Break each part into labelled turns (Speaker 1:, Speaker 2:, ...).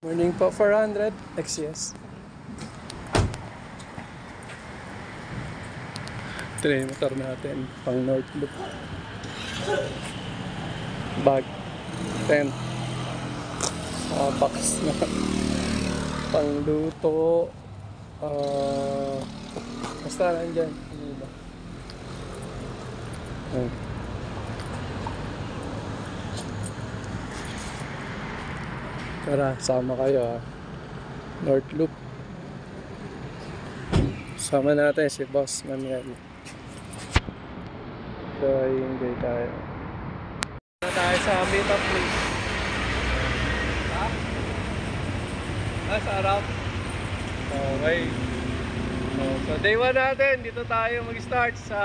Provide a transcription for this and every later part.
Speaker 1: Morning po, 400 XS. Ito na yung motor natin, pang North Loop. Bag, tent, box na pang luto. Basta nandyan. Ano ba? Tara, sama kayo ha. North Loop. Sama natin si Boss Manuel. So, enjoy tayo. Na tayo sa meetup place. Ha? Sa harap. Okay. So, day 1 natin. Dito tayo mag-start sa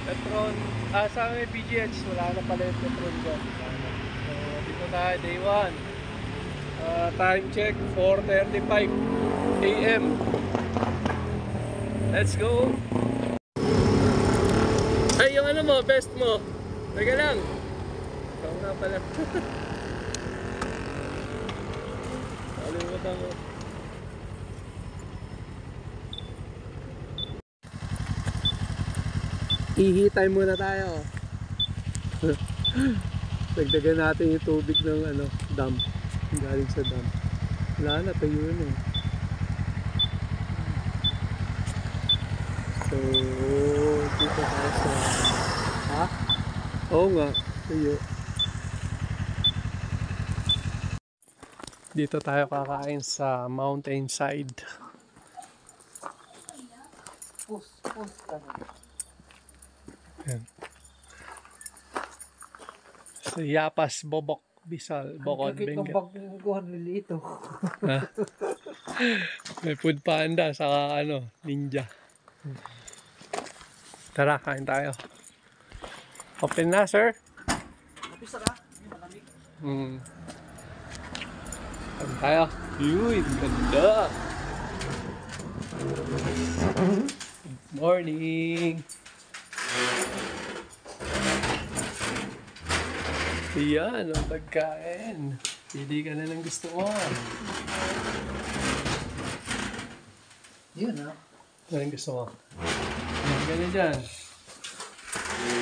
Speaker 1: Petron. Sa may PGH. Wala na pala yung Petron dyan. So, dito tayo day 1. Time check 4:35 AM. Let's go. Ay, yung ano mo, best mo. Teka lang. Ikaw nga pala. Kalimutan mo. Ihi time muna tayo. Dagdagan natin yung tubig ng ano, dam. Galing sa dam. Wala na, tayo yun eh. So, dito tayo sa... Ha? Oo nga, tayo. Dito tayo kakain sa mountainside. Yan. Sa Yapas, Bobok, Bisal, Bocod, Benguet. Ha? May food panda saka ano, ninja. Tara, kain tayo. Open na, sir.
Speaker 2: Kapisa ka?
Speaker 1: Kain tayo. Uy, ganda. Good morning. Yan, ang pagkain. Pili ka na ng gusto mo.
Speaker 2: Yun ah.
Speaker 1: Anong gusto mo? Ganyan dyan.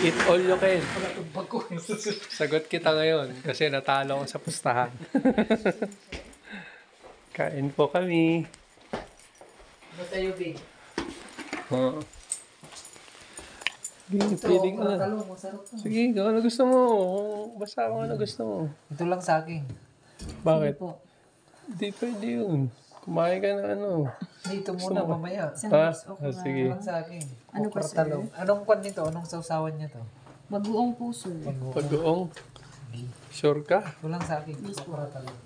Speaker 1: Eat all you can. Sagot kita ngayon kasi natalo ko sa pustahan. Kain po kami.
Speaker 2: Basta yung big.
Speaker 1: Oo. Feeling ko na.
Speaker 2: Masarap to.
Speaker 1: Sige, kung ano gusto mo. Basta kung ano gusto mo.
Speaker 2: Ito lang sa akin.
Speaker 1: Bakit?
Speaker 2: Po.
Speaker 1: Hindi pwede yun. Kumain ka ng ano.
Speaker 2: Dito muna, mamaya.
Speaker 1: Ha? Sige.
Speaker 2: Ito lang sa akin.
Speaker 3: Ano pa, sir?
Speaker 2: Talong. Anong kwan nito? Anong sausawan niya to?
Speaker 3: Bagoong puso.
Speaker 1: Pag-uong. Sure ka?
Speaker 2: Ito lang sa akin. Okra talong.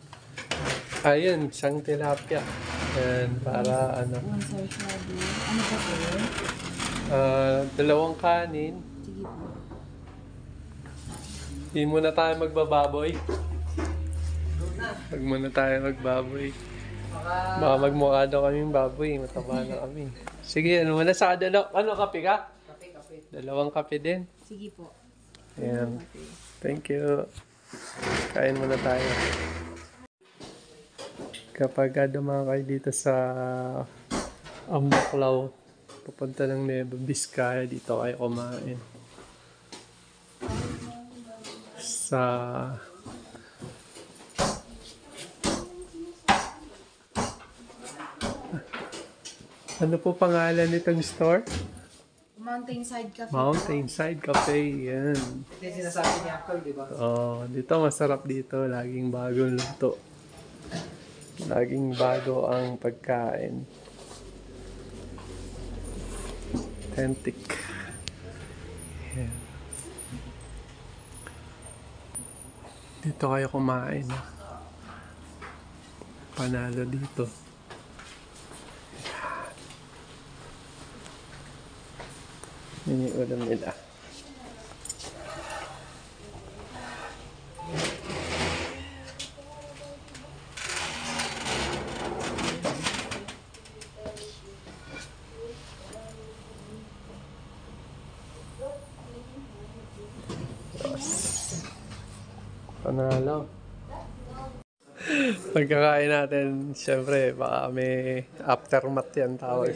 Speaker 1: Ayun, isang tilapia. Yan, para ano.
Speaker 3: One sarsyado. Ano pa po?
Speaker 1: Dalawang kanin.
Speaker 3: Sige po.
Speaker 1: Hindi muna tayo magbababoy. Huwag muna tayo magbaboy. Baka magmukha daw kaming baboy. Mataba na kami. Sige, ano muna sa ano, kape ka?
Speaker 2: Kape.
Speaker 1: Dalawang kape din.
Speaker 3: Sige po.
Speaker 1: Ayan. Thank you. Kain muna tayo. Kapag dumaan kayo dito sa Ambaklaw, papunta ng Nueva Vizcaya, dito kayo kumain. Sa ano po pangalan nitong store?
Speaker 3: Mountainside Cafe.
Speaker 1: Mountainside Cafe. Yan.
Speaker 2: Ito yung sinasabi ni Uncle, di ba?
Speaker 1: Oh, dito masarap dito. Laging bagong luto. Laging bago ang pagkain. Authentic. Yan. Dito kayo kumain. Panalo dito. Yan yung ulam nila. Panalo. Pagkakain natin, syempre, baka may aftermath yan tawag.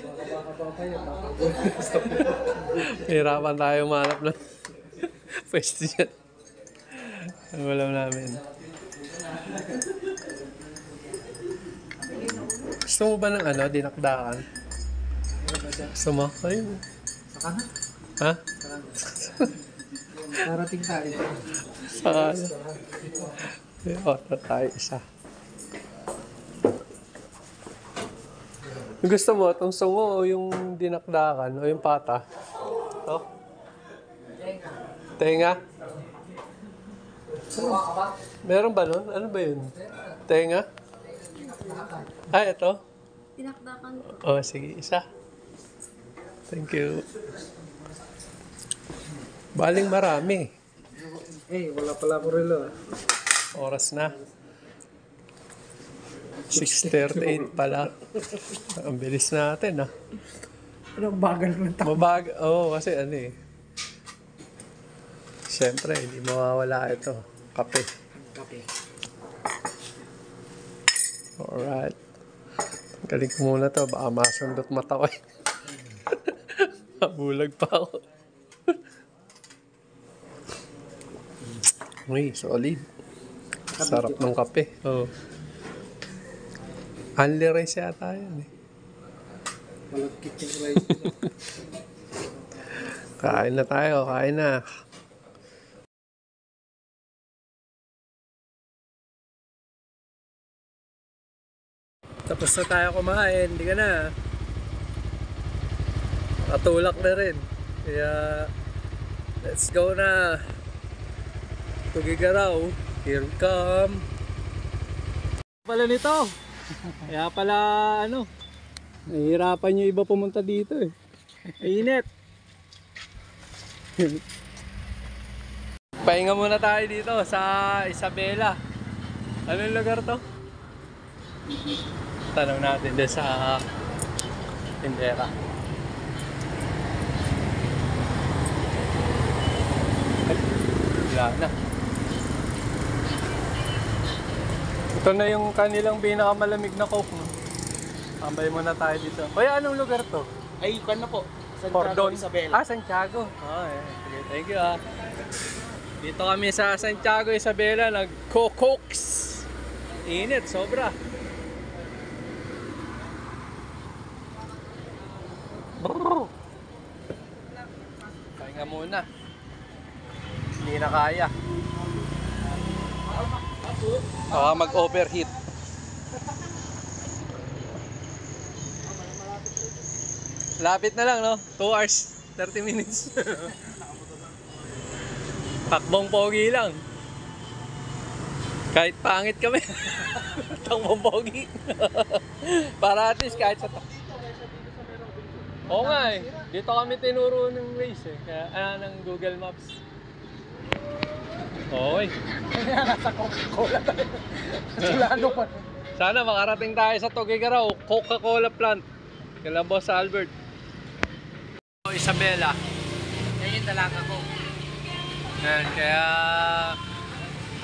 Speaker 1: Hirapan tayo manap ng pwesto dyan. Ang alam namin. Gusto mo ba ng ano, dinakdakan? Gusto mo? Ayun.
Speaker 2: Saka na.
Speaker 1: Ha?
Speaker 2: Darating tayo.
Speaker 1: Saka na. Order tayo isa. Gusto mo itong sungo o yung dinakdakan o yung pata? Ito? Tenga? Meron ba nun? Ano ba yun? Tenga? Ah, ito?
Speaker 3: Tinakdakan ko.
Speaker 1: Oh, sige, isa. Thank you. Baling marami.
Speaker 2: Wala pala ako relo.
Speaker 1: Oras na. 6:38 pala. Ang bilis natin, ah.
Speaker 2: Anong bagal ng tao?
Speaker 1: Oo, kasi ano eh. Siyempre, hindi mawawala ito. Kape.
Speaker 2: Kape.
Speaker 1: Alright. Galing ko muna to. Baka masundot mata ko eh. Nabulag pa ako. Uy, solid. Sarap ng kape. Oh. Only rice yata yan eh.
Speaker 2: Malagkit yung rice.
Speaker 1: Kain na tayo, kain na. Tapos na tayo kumain, hindi ka na. Katulak na rin. Kaya, let's go na. Tugigaraw, here we come. Pala nito. Kaya pala, ano, nahihirapan yung iba pumunta dito eh. Init. Pahinga muna tayo dito sa Isabela. Anong lugar to? Tanong natin din sa tindera. Ay, wala na. Ito na yung kanilang pinakamalamig na Coke. Tambay muna tayo dito. Kuya, anong lugar to?
Speaker 4: Ay, kan na po. Santiago,
Speaker 1: Cordon.
Speaker 4: Isabela.
Speaker 1: Ah, Santiago. Oh, yeah. Sige, thank you ah. Dito kami sa Santiago, Isabela, nag-Cokes. Init, sobra. Brrr. Pahinga muna. Hindi na kaya. Baka mag-overheat. Lapit na lang, no? 2 hours, 30 minutes. Takbong pogi lang. Kahit pangit kami. Takbong pogi. Para at least kahit sa Oo nga eh. Dito kami tinuro ng race eh. Kaya, ng Google Maps. Okay.
Speaker 2: Nasa Coca-Cola tayo. Sulano pa.
Speaker 1: Sana makarating tayo sa Tugigaraw, Coca-Cola plant. Kailan Boss Albert. Isabela.
Speaker 2: Yan yung dalaga ko.
Speaker 1: Yan, kaya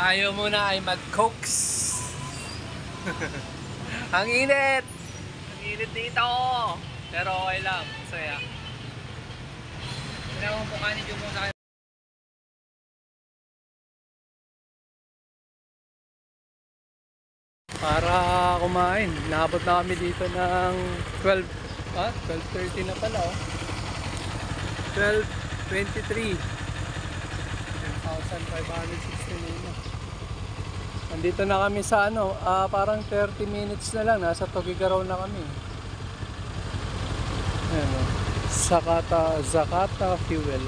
Speaker 1: tayo muna ay mag-cokes. Ang init! Ang init dito! Pero okay lang, masaya.
Speaker 2: Pinawang mukha ni Jumbo sa akin.
Speaker 1: Para kumain, naabot na kami dito ng 12:30 na pala oh. 12:23. 10,516 Nandito na kami sa ano, parang 30 minutes na lang, nasa Tugigaraw na kami. Ayan o. Zakata Fuel.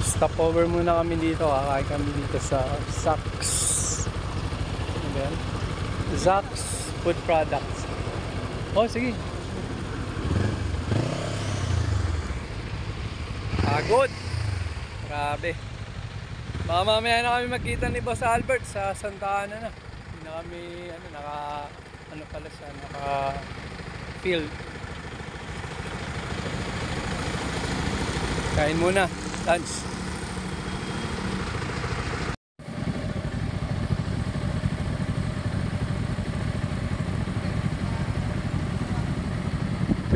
Speaker 1: Stopover muna kami dito, kakain kami dito sa Zax. Ano ba yan? Zax Food Products. Oh, sige. Pagod. Grabe. Baka mamaya na kami magkita ni Boss Albert sa Santa Ana na. Hindi na kami, naka-field. Kain muna. Lunch.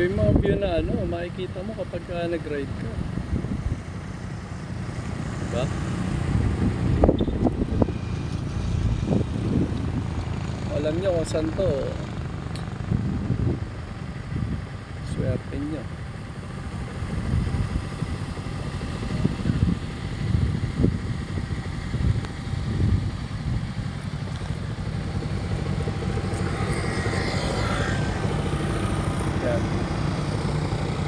Speaker 1: yung mga view na ano, makikita mo kapag nag-ride ka. Diba? Alam nyo kung saan to. Swerte nyo. Yan.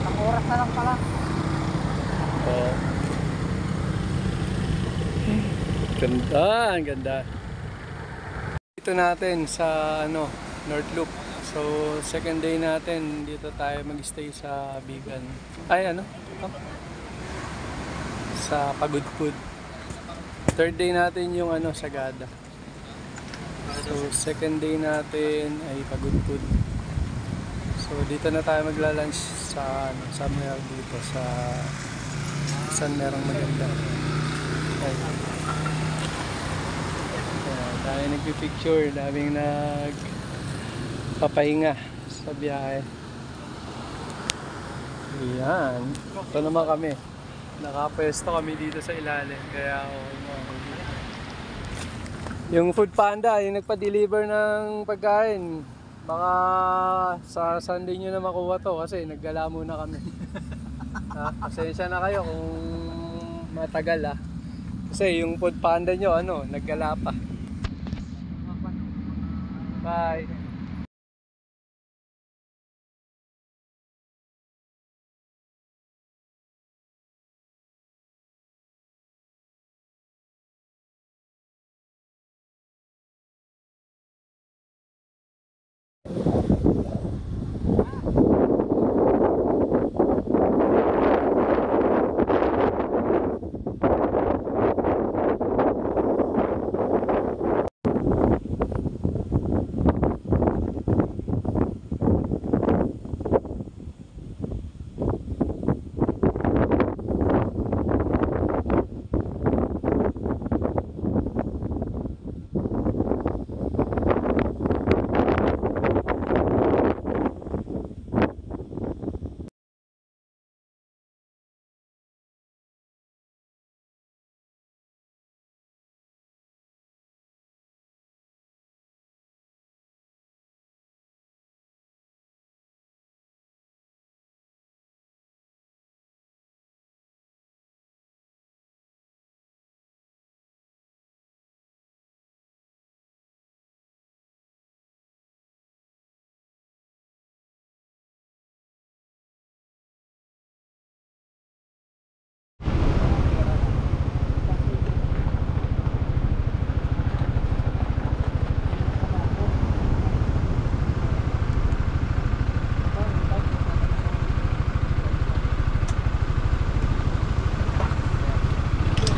Speaker 2: Ang oras na lang pala.
Speaker 1: Oh. Ganda, ang ganda. Dito natin sa ano, North Loop. So, second day natin dito tayo mag-stay sa Bigan. Ay ano? Ito? Sa Pagudpud. Third day natin yung ano, Sagada. So, second day natin ay Pagudpud. So, dito na tayo magla-lunch sa ano, somewhere dito sa saan merong maganda. Okay. Tayo nagpipicture, daming nagpapahinga sa biyahe. Ayan. Ito naman kami. Nakapwesto kami dito sa ilalim. Kaya yung Food Panda, yung nagpa-deliver ng pagkain, baka sa Sunday nyo na makuha to kasi naggala muna kami. Pasensya na kayo kung matagal Kasi yung Food Panda nyo, ano, naggala pa. Bye.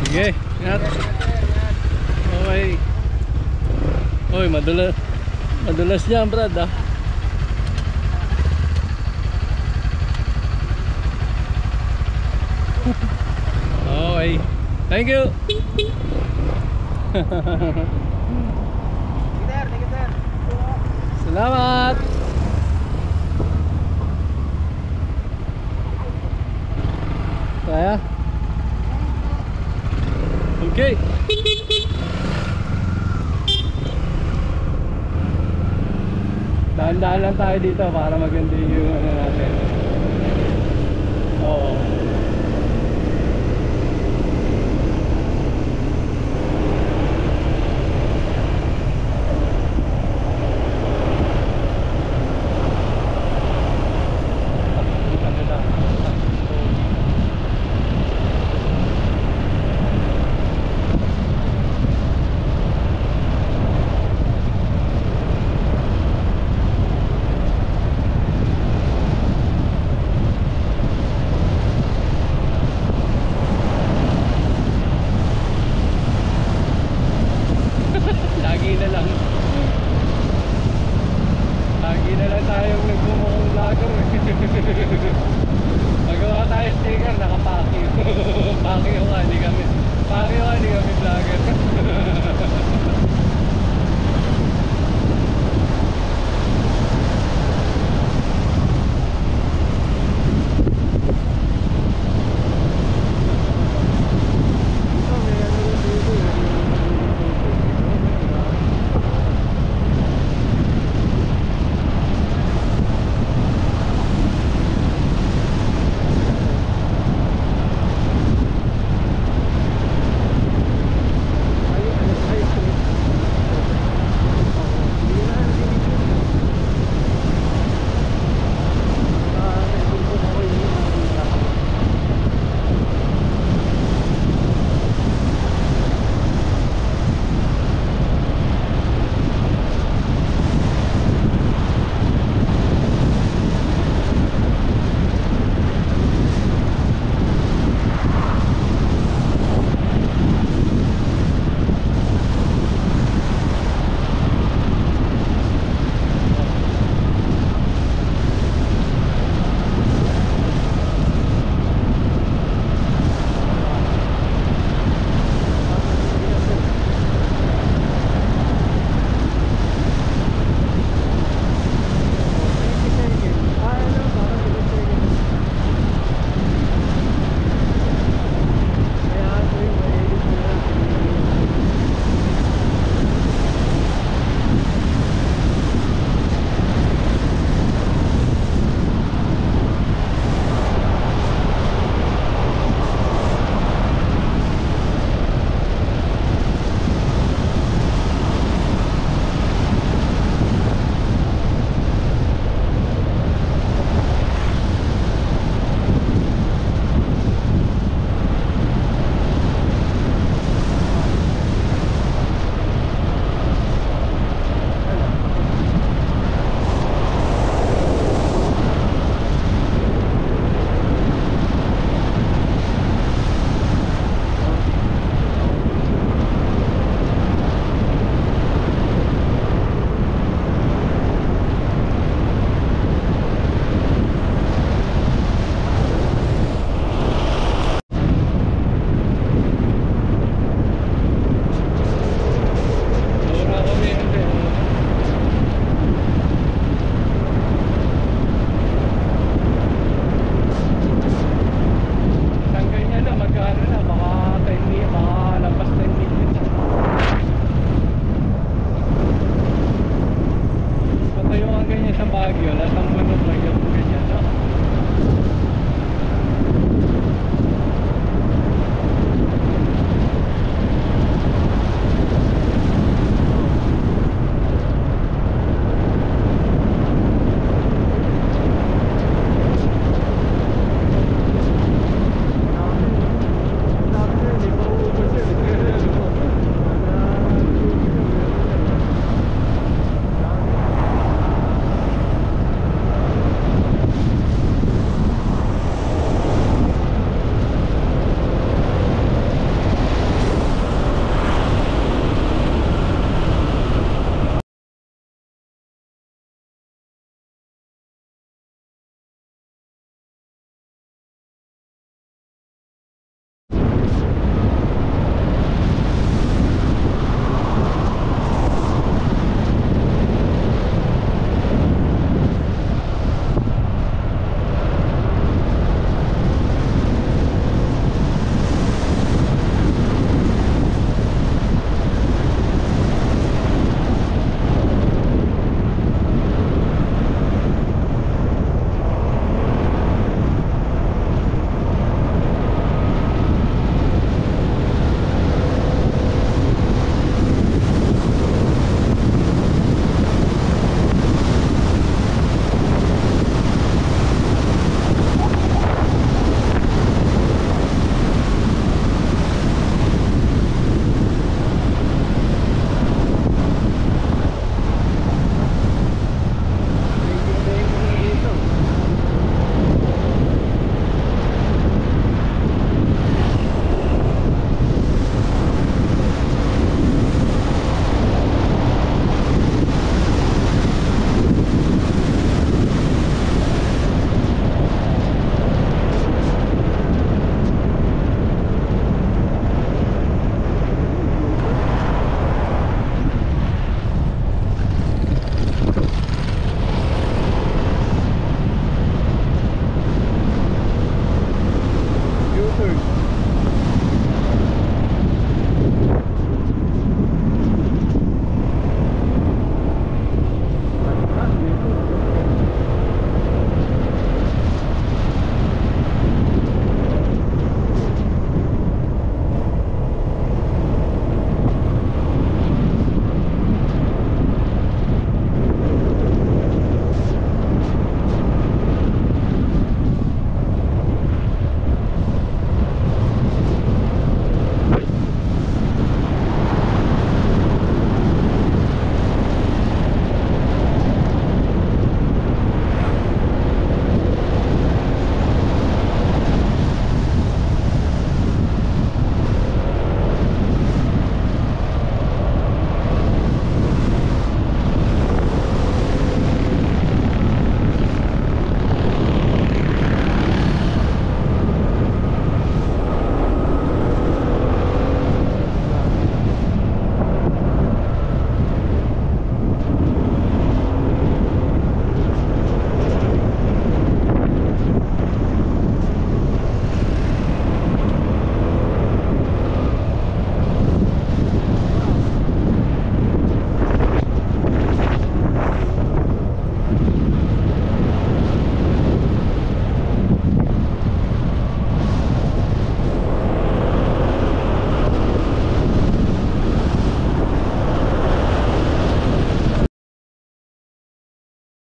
Speaker 1: Sige, ingat. Okay. Oy, madulas niyan, Brad, Okay. Thank you. Salamat. Kaya? Okay. Dahan-dahan lang tayo dito para maganda yung ano natin. Oo.